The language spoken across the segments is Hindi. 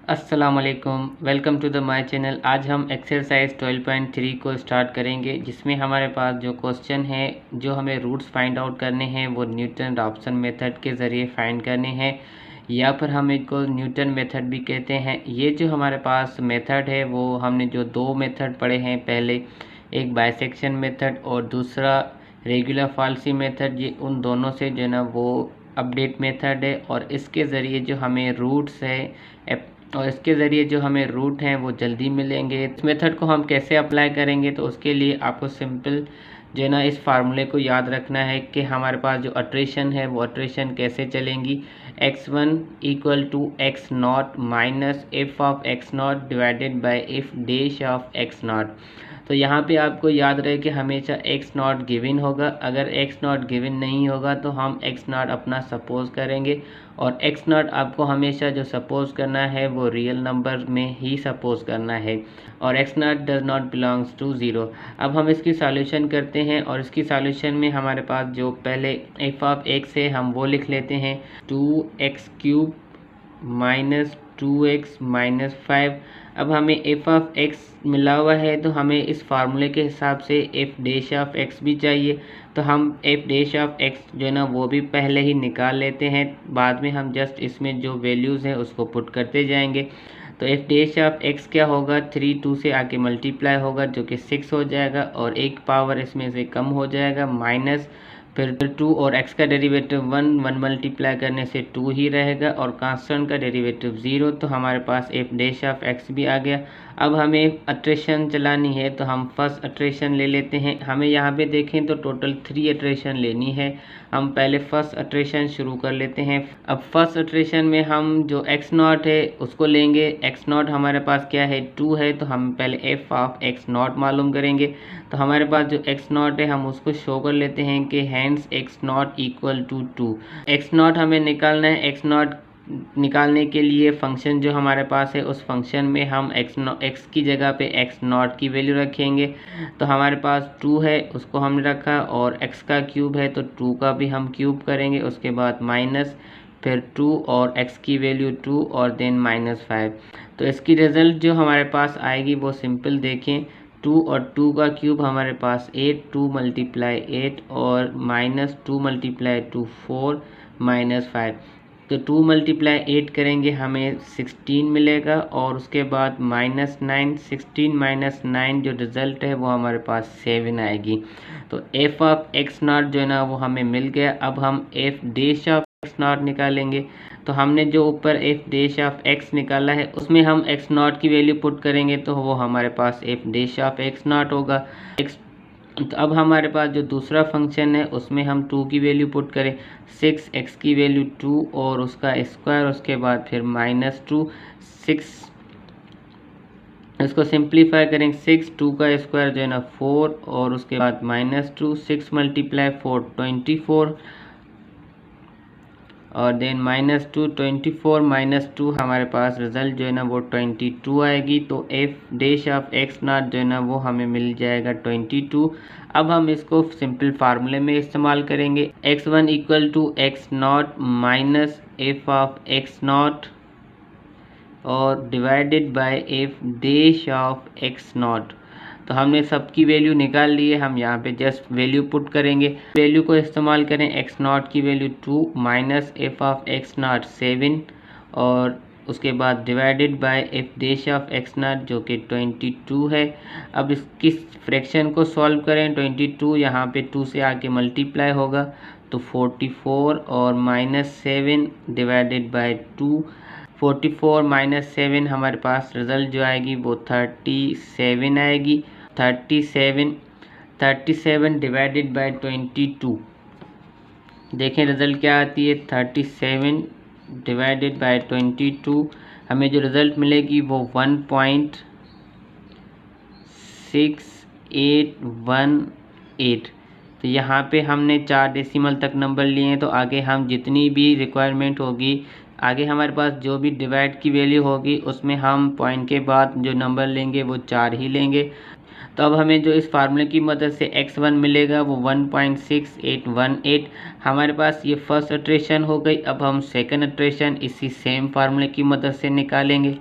अस्सलामुअलैकुम, welcome to the my channel. आज हम एक्सरसाइज 12.3 को स्टार्ट करेंगे, जिसमें हमारे पास जो क्वेश्चन है, जो हमें रूट्स फाइंड आउट करने हैं वो न्यूटन रॉप्सन मेथड के ज़रिए फाइंड करने हैं, या फिर हम इसको न्यूटन मेथड भी कहते हैं। ये जो हमारे पास मेथड है वो हमने जो दो मेथड पढ़े हैं, पहले एक बाइसेक्शन मेथड और दूसरा रेगुलर फाल्सी मेथड, ये उन दोनों से जो है ना वो अपडेट मेथड है। और इसके ज़रिए जो हमें रूट्स है और इसके ज़रिए जो हमें रूट हैं वो जल्दी मिलेंगे। इस मेथड को हम कैसे अप्लाई करेंगे, तो उसके लिए आपको सिंपल जो है ना इस फार्मूले को याद रखना है कि हमारे पास जो अट्रेशन है वो अट्रेशन कैसे चलेंगी। x1 equal to x not minus f of x not divided by f dash of x not. तो यहाँ पे आपको याद रहे कि हमेशा एक्स नॉट गिवन होगा। अगर एक्स नॉट गिवन नहीं होगा तो हम एक्स नॉट अपना सपोज करेंगे, और एक्स नॉट आपको हमेशा जो सपोज करना है वो रियल नंबर में ही सपोज करना है, और x not does not belongs to zero. अब हम इसकी सॉल्यूशन करते हैं, और इसकी सॉल्यूशन में हमारे पास जो पहले एफ ऑफ एक्स है हम वो लिख लेते हैं 2x³ माइनस 2x माइनस 5। अब हमें एफ ऑफ एक्स मिला हुआ है तो हमें इस फार्मूले के हिसाब से एफ डैश ऑफ एक्स भी चाहिए, तो हम एफ डैश ऑफ एक्स जो है ना वो भी पहले ही निकाल लेते हैं। बाद में हम जस्ट इसमें जो वैल्यूज़ हैं उसको पुट करते जाएंगे। तो एफ डैश ऑफ एक्स क्या होगा, 3 2 से आके मल्टीप्लाई होगा जो कि 6 हो जाएगा, और एक पावर इसमें से कम हो जाएगा माइनस, फिर 2 और x का डेरिवेटिव 1 मल्टीप्लाई करने से 2 ही रहेगा, और कांस्टेंट का डेरिवेटिव 0। तो हमारे पास एफ डैश ऑफ एक्स भी आ गया। अब हमें अट्रेशन चलानी है तो हम फर्स्ट अट्रेशन ले लेते हैं। हमें यहाँ पे देखें तो टोटल 3 अट्रेशन लेनी है। हम पहले फर्स्ट अट्रेशन शुरू कर लेते हैं। अब फर्स्ट अट्रेशन में हम जो एक्स नॉट है उसको लेंगे। एक्स नॉट हमारे पास क्या है, 2 है, तो हम पहले एफ ऑफ एक्स नॉट मालूम करेंगे। तो हमारे पास जो एक्स नॉट है हम उसको शो कर लेते हैं कि hence x not equal to 2। X not हमें निकालना है। एक्स नॉट निकालने के लिए फंक्शन जो हमारे पास है उस फंक्शन में हम एक्स की जगह पे एक्स नॉट की वैल्यू रखेंगे। तो हमारे पास 2 है, उसको हमने रखा, और x का क्यूब है तो 2 का भी हम क्यूब करेंगे। उसके बाद माइनस, फिर 2 और x की वैल्यू 2 और देन -5। तो इसकी रिज़ल्ट जो हमारे पास आएगी वो सिंपल देखें, 2 और 2 का क्यूब हमारे पास 8, 2 मल्टीप्लाई 8 और -2 मल्टीप्लाई 2 4 -5। तो 2 मल्टीप्लाई 8 करेंगे हमें 16 मिलेगा, और उसके बाद -9, 16 माइनस 9 जो रिज़ल्ट है वो हमारे पास 7 आएगी। तो एफ ऑफ एक्स नॉट जो है ना वो हमें मिल गया। अब हम F dash of x not निकालेंगे। तो हमने जो ऊपर एफ डैश ऑफ एक्स निकाला है उसमें हम एक्स नॉट की वैल्यू पुट करेंगे, तो वो हमारे पास f dash of x naught होगा। तो अब हमारे पास जो दूसरा फंक्शन है उसमें हम 2 की वैल्यू पुट करें, 6x की वैल्यू 2 और उसका स्क्वायर, उसके बाद फिर -2 6, इसको सिंप्लीफाई करें, 6 2 का स्क्वायर जो है ना 4 और उसके बाद -2, 6 मल्टीप्लाई 4 24, और देन -2 24 -2 हमारे पास रिज़ल्ट जो है ना वो 22 आएगी। तो F dash of x not जो है ना वो हमें मिल जाएगा 22। अब हम इसको सिंपल फार्मूले में इस्तेमाल करेंगे, x1 equal to x not minus f of x naught और divided by f dash of x not. तो हमने सबकी वैल्यू निकाल ली है, हम यहाँ पे जस्ट वैल्यू पुट करेंगे। वैल्यू को इस्तेमाल करें, एक्स नॉट की value 2 minus f of x not 7, और उसके बाद divided by f dash of x not जो कि 22 है। अब इसकी फ्रैक्शन को सॉल्व करें, 22 यहाँ पे 2 से आके मल्टीप्लाई होगा तो 44 और -7 डिवाइडेड बाय 2, 44 -7 हमारे पास रिज़ल्ट जो आएगी वो 37 आएगी। 37 डिवाइडेड बाय 22, देखें रिज़ल्ट क्या आती है, 37 डिवाइडेड बाय 22, हमें जो रिज़ल्ट मिलेगी वो 1.6818। तो यहाँ पे हमने 4 डेसिमल तक नंबर लिए हैं, तो आगे हम जितनी भी रिक्वायरमेंट होगी, आगे हमारे पास जो भी डिवाइड की वैल्यू होगी उसमें हम पॉइंट के बाद जो नंबर लेंगे वो 4 ही लेंगे। तो अब हमें जो इस फार्मूले की मदद से x1 मिलेगा वो 1.6818। हमारे पास ये फर्स्ट इटरेशन हो गई। अब हम सेकंड इटरेशन इसी सेम फार्मूले की मदद से निकालेंगे।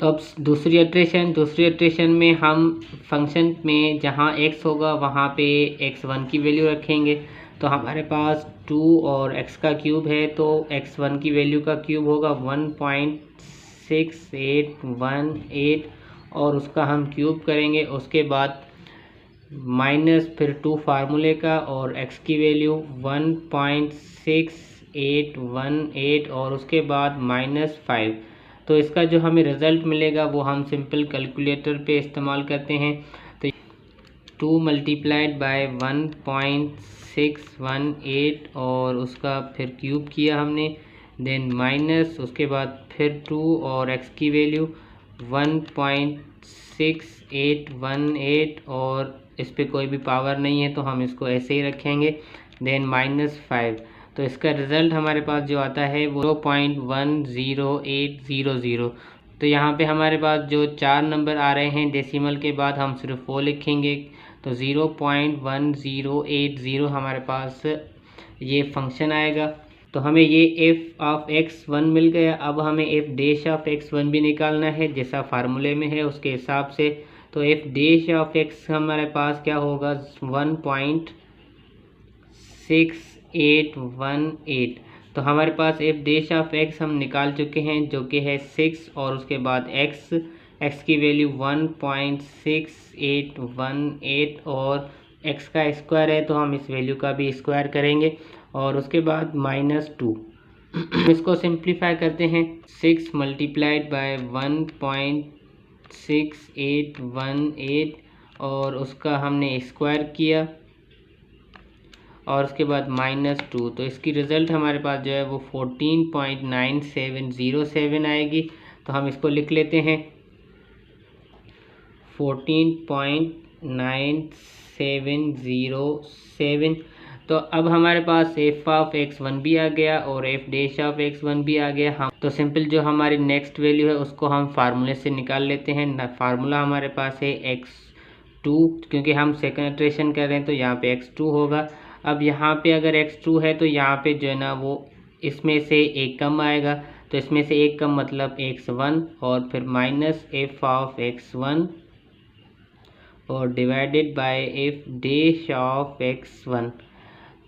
तो अब दूसरी इटरेशन में हम फंक्शन में जहाँ x होगा वहाँ पे x1 की वैल्यू रखेंगे। तो हमारे पास 2 और x का क्यूब है, तो x1 की वैल्यू का क्यूब होगा 1.6818 और उसका हम क्यूब करेंगे। उसके बाद माइनस फिर 2 फार्मूले का और x की वैल्यू 1.6818 और उसके बाद -5। तो इसका जो हमें रिज़ल्ट मिलेगा वो हम सिंपल कैलकुलेटर पे इस्तेमाल करते हैं। तो 2 मल्टीप्लाइड बाय 1.618 और उसका फिर क्यूब किया हमने, देन माइनस उसके बाद फिर 2 और x की वैल्यू 1.6818 और इस पर कोई भी पावर नहीं है तो हम इसको ऐसे ही रखेंगे, देन -5। तो इसका रिज़ल्ट हमारे पास जो आता है वो 0.10800। तो यहाँ पे हमारे पास जो 4 नंबर आ रहे हैं डेसिमल के बाद हम सिर्फ वो लिखेंगे। तो 0.1080 हमारे पास ये फंक्शन आएगा। तो हमें ये f ऑफ x1 मिल गया। अब हमें f डैश ऑफ x1 भी निकालना है जैसा फार्मूले में है उसके हिसाब से। तो f डैश ऑफ x हमारे पास क्या होगा 1.6818। तो हमारे पास f डैश ऑफ x हम निकाल चुके हैं जो कि है 6 और उसके बाद x की वैल्यू 1.6818 और x का स्क्वायर है तो हम इस वैल्यू का भी स्क्वायर करेंगे और उसके बाद -2। इसको सिंप्लीफाई करते हैं। 6 मल्टीप्लाइड बाय 1.6818 और उसका हमने स्क्वायर किया और उसके बाद -2। तो इसकी रिज़ल्ट हमारे पास जो है वो 14.9707 आएगी। तो हम इसको लिख लेते हैं 14.9707। तो अब हमारे पास f ऑफ x1 भी आ गया और f डैश ऑफ x1 भी आ गया। हम तो सिंपल जो हमारी नेक्स्ट वैल्यू है उसको हम फार्मूले से निकाल लेते हैं। फार्मूला हमारे पास है x2, क्योंकि हम सेकंड इटरेशन कर रहे हैं तो यहाँ पे x2 होगा। अब यहाँ पे अगर x2 है तो यहाँ पे जो है ना वो इसमें से एक कम आएगा, तो इसमें से एक कम मतलब x1 और फिर माइनस f ऑफ x1 और divided bye f dash of x1।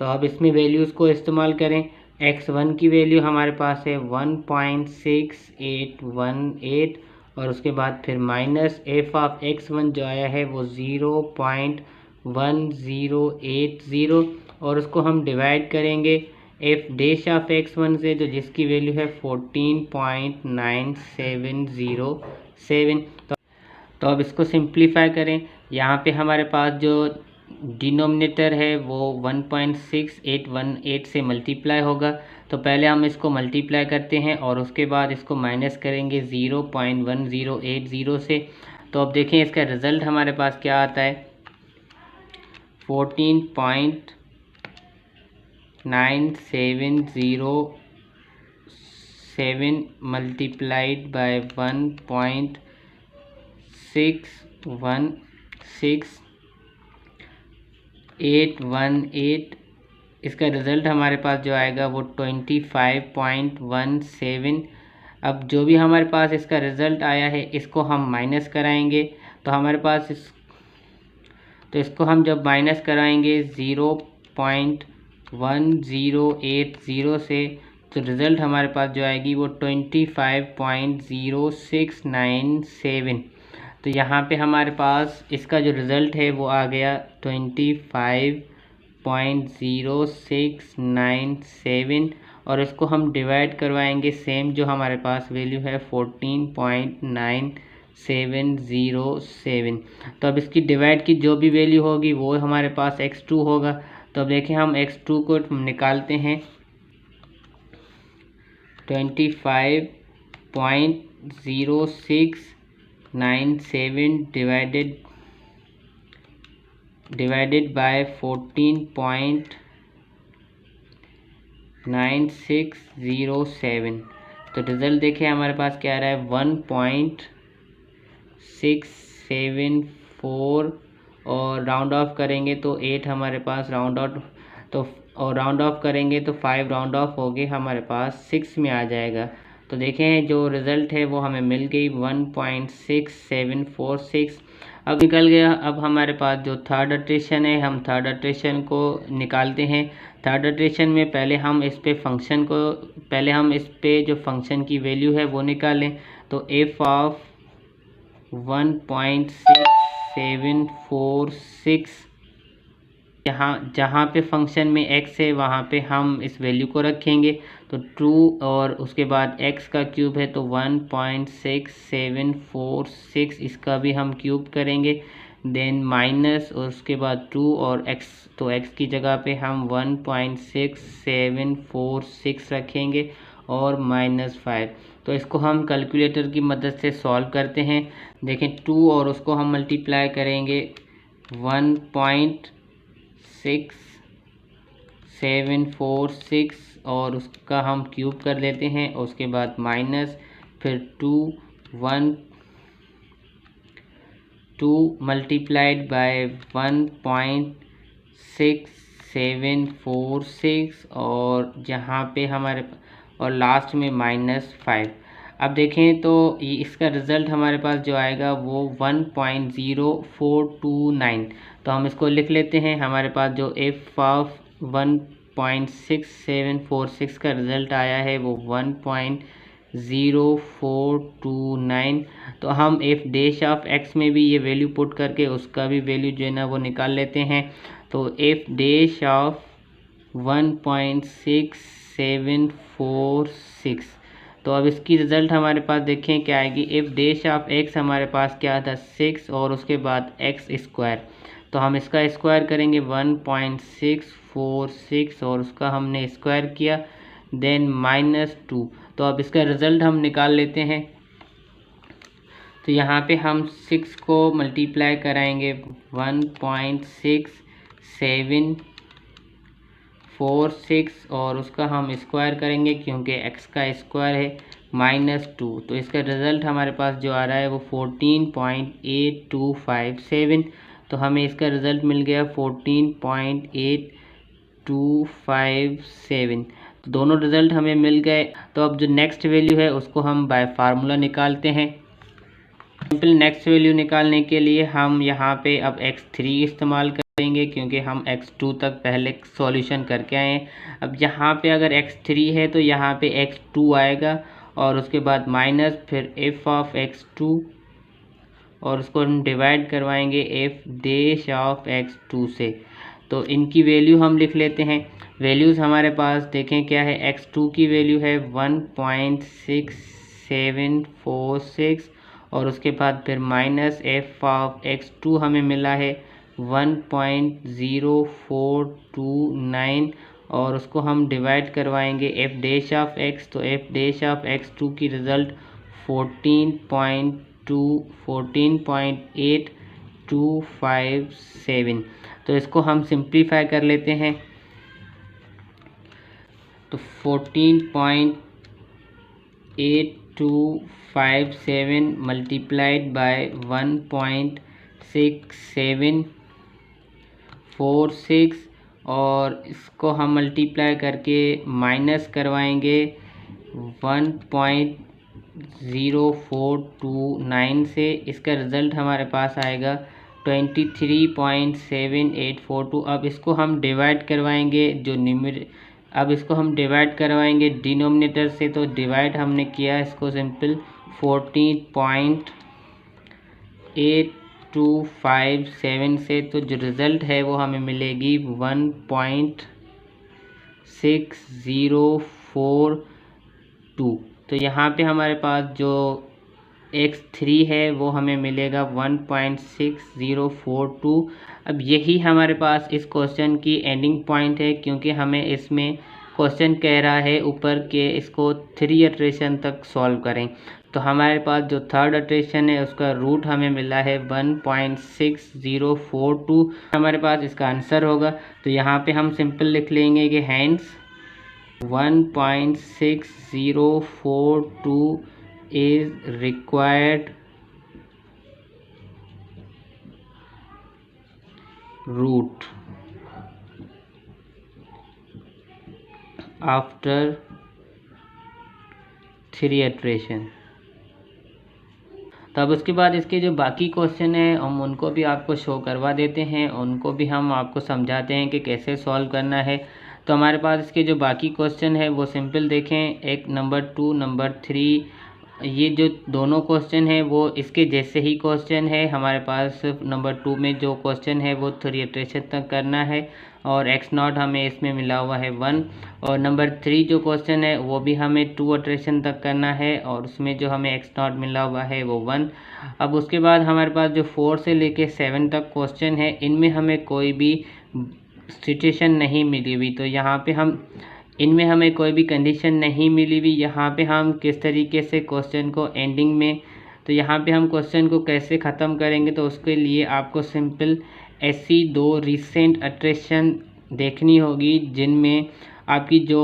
तो अब इसमें वैल्यूज़ को इस्तेमाल करें। x1 की वैल्यू हमारे पास है 1.6818 और उसके बाद फिर माइनस f ऑफ x1 जो आया है वो 0.1080 और उसको हम डिवाइड करेंगे f डैश ऑफ x1 से जो जिसकी वैल्यू है 14.9707। तो अब इसको सिंप्लीफाई करें। यहाँ पे हमारे पास जो डिनोमिनेटर है वो 1.6818 से मल्टीप्लाई होगा। तो पहले हम इसको मल्टीप्लाई करते हैं और उसके बाद इसको माइनस करेंगे 0.1080 से। तो अब देखें इसका रिज़ल्ट हमारे पास क्या आता है 14.9707 मल्टीप्लाइड बाय 1.616818। इसका रिज़ल्ट हमारे पास जो आएगा वो 25.17। अब जो भी हमारे पास इसका रिज़ल्ट आया है इसको हम माइनस कराएंगे। तो हमारे पास इसको हम जब माइनस कराएंगे 0.1080 से तो रिज़ल्ट हमारे पास जो आएगी वो 25.0697। तो यहाँ पे हमारे पास इसका जो रिज़ल्ट है वो आ गया 25.0697 और इसको हम डिवाइड करवाएंगे सेम जो हमारे पास वैल्यू है 14.9707। तो अब इसकी डिवाइड की जो भी वैल्यू होगी वो हमारे पास x2 होगा। तो अब देखें हम x2 को निकालते हैं 25.0697 डिवाइडेड बाय 14.9607। तो रिज़ल्ट देखें हमारे पास क्या आ रहा है 1.674 और राउंड ऑफ करेंगे तो 8 हमारे पास राउंड आउट तो और राउंड ऑफ करेंगे तो 5 राउंड ऑफ हो गए हमारे पास 6 में आ जाएगा। तो देखें जो रिज़ल्ट है वो हमें मिल गई 1.6746। अब निकल गया। अब हमारे पास जो थर्ड इटरेशन है, हम थर्ड इटरेशन को निकालते हैं। थर्ड इटरेशन में पहले हम इस पे जो फंक्शन की वैल्यू है वो निकालें। तो एफ ऑफ 1.6746, जहाँ पे फंक्शन में x है वहाँ पे हम इस वैल्यू को रखेंगे। तो 2 और उसके बाद x का क्यूब है तो 1.6746, इसका भी हम क्यूब करेंगे। देन माइनस और उसके बाद 2 और x, तो x की जगह पे हम 1.6746 रखेंगे और -5। तो इसको हम कैलकुलेटर की मदद से सॉल्व करते हैं। देखें 2 और उसको हम मल्टीप्लाई करेंगे 1.6746 और उसका हम क्यूब कर लेते हैं। उसके बाद माइनस, फिर 2 मल्टीप्लाइड बाय 1.6746 और जहाँ पे हमारे और लास्ट में -5। अब देखें तो ये इसका रिज़ल्ट हमारे पास जो आएगा वो 1.0429। तो हम इसको लिख लेते हैं। हमारे पास जो एफ ऑफ 1.6746 का रिज़ल्ट आया है वो 1.0429। तो हम एफ डैश ऑफ एक्स में भी ये वैल्यू पुट करके उसका भी वैल्यू जो है ना वो निकाल लेते हैं। तो एफ डैश ऑफ 1.6746, तो अब इसकी रिज़ल्ट हमारे पास देखें क्या आएगी। एफ डैश ऑफ एक्स हमारे पास क्या था 6 और उसके बाद एक्स स्क्वायर, तो हम इसका स्क्वायर करेंगे 1.646 और उसका हमने स्क्वायर किया, देन -2। तो अब इसका रिज़ल्ट हम निकाल लेते हैं। तो यहाँ पे हम 6 को मल्टीप्लाई कराएंगे 1.6746 और उसका हम स्क्वायर करेंगे क्योंकि x का स्क्वायर है -2। तो इसका रिज़ल्ट हमारे पास जो आ रहा है वो 14.8257। तो हमें इसका रिज़ल्ट मिल गया 14.8257। तो दोनों रिज़ल्ट हमें मिल गए। तो अब जो नेक्स्ट वैल्यू है उसको हम बाय फार्मूला निकालते हैं। सिंपल नेक्स्ट वैल्यू निकालने के लिए हम यहाँ पे अब x3 इस्तेमाल करेंगे क्योंकि हम x2 तक पहले सॉल्यूशन करके आए हैं। अब यहाँ पे अगर x3 है तो यहाँ पे x2 आएगा और उसके बाद माइनस, फिर f ऑफ x2 और उसको हम डिवाइड करवाएंगे f डैश ऑफ x2 से। तो इनकी वैल्यू हम लिख लेते हैं। वैल्यूज़ हमारे पास देखें क्या है। x2 की वैल्यू है 1.6746 और उसके बाद फिर माइनस एफ ऑफ x2 हमें मिला है 1.0429 और उसको हम डिवाइड करवाएंगे f डैश ऑफ x। तो f डैश ऑफ x2 की रिज़ल्ट 14.8257। तो इसको हम सिंप्लीफाई कर लेते हैं। तो 14.8257 मल्टीप्लाइड बाय 1.6746 और इसको हम मल्टीप्लाई करके माइनस करवाएंगे 1.0429 से। इसका रिज़ल्ट हमारे पास आएगा 23.7842। अब इसको हम डिवाइड करवाएंगे अब इसको हम डिवाइड करवाएंगे डिनोमिनेटर से। तो डिवाइड हमने किया इसको सिंपल 14.8257 से। तो जो रिज़ल्ट है वो हमें मिलेगी 1.6042। तो यहाँ पे हमारे पास जो x3 है वो हमें मिलेगा 1.6042। अब यही हमारे पास इस क्वेश्चन की एंडिंग पॉइंट है क्योंकि हमें इसमें क्वेश्चन कह रहा है ऊपर के इसको 3 इटरेशन तक सॉल्व करें। तो हमारे पास जो थर्ड इटरेशन है उसका रूट हमें मिला है 1.6042। हमारे पास इसका आंसर होगा। तो यहाँ पे हम सिंपल लिख लेंगे कि hence 1.6042 is required root after 3 iteration. तो अब उसके बाद इसके जो बाकी क्वेश्चन हैं हम उनको भी आपको शो करवा देते हैं, उनको भी हम आपको समझाते हैं कि कैसे सॉल्व करना है। तो हमारे पास इसके जो बाकी क्वेश्चन है वो सिंपल देखें, एक नंबर 2 नंबर 3, ये जो दोनों क्वेश्चन है वो इसके जैसे ही क्वेश्चन है। हमारे पास नंबर 2 में जो क्वेश्चन है वो 3 इटरेशन तक करना है और x0 हमें इसमें मिला हुआ है 1। और नंबर 3 जो क्वेश्चन है वो भी हमें 2 इटरेशन तक करना है और उसमें जो हमें x0 मिला हुआ है वो 1। अब उसके बाद हमारे पास जो 4 से लेके 7 तक क्वेश्चन है इनमें हमें कोई भी सिचुएशन नहीं मिली हुई, तो यहाँ पे हम इनमें हमें कोई भी कंडीशन नहीं मिली हुई। यहाँ पे हम किस तरीके से क्वेश्चन को एंडिंग में, तो यहाँ पे हम क्वेश्चन को कैसे ख़त्म करेंगे, तो उसके लिए आपको सिंपल ऐसी 2 रिसेंट इटरेशन देखनी होगी जिनमें आपकी जो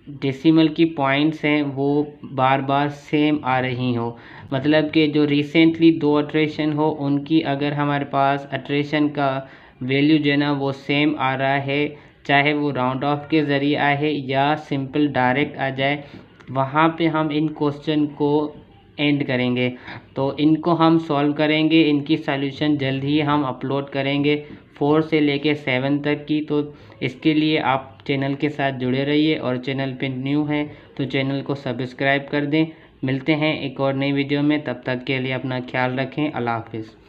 डेसिमल की पॉइंट्स हैं वो बार बार सेम आ रही हो। मतलब कि जो रिसेंटली 2 इटरेशन हो उनकी अगर हमारे पास इटरेशन का वैल्यू जो है ना वो सेम आ रहा है, चाहे वो राउंड ऑफ के ज़रिए आए या सिंपल डायरेक्ट आ जाए, वहाँ पे हम इन क्वेश्चन को एंड करेंगे। तो इनको हम सॉल्व करेंगे, इनकी सॉल्यूशन जल्द ही हम अपलोड करेंगे 4 से लेके 7 तक की। तो इसके लिए आप चैनल के साथ जुड़े रहिए और चैनल पे न्यू हैं तो चैनल को सब्सक्राइब कर दें। मिलते हैं एक और नई वीडियो में, तब तक के लिए अपना ख्याल रखें। अल्लाह हाफिज़।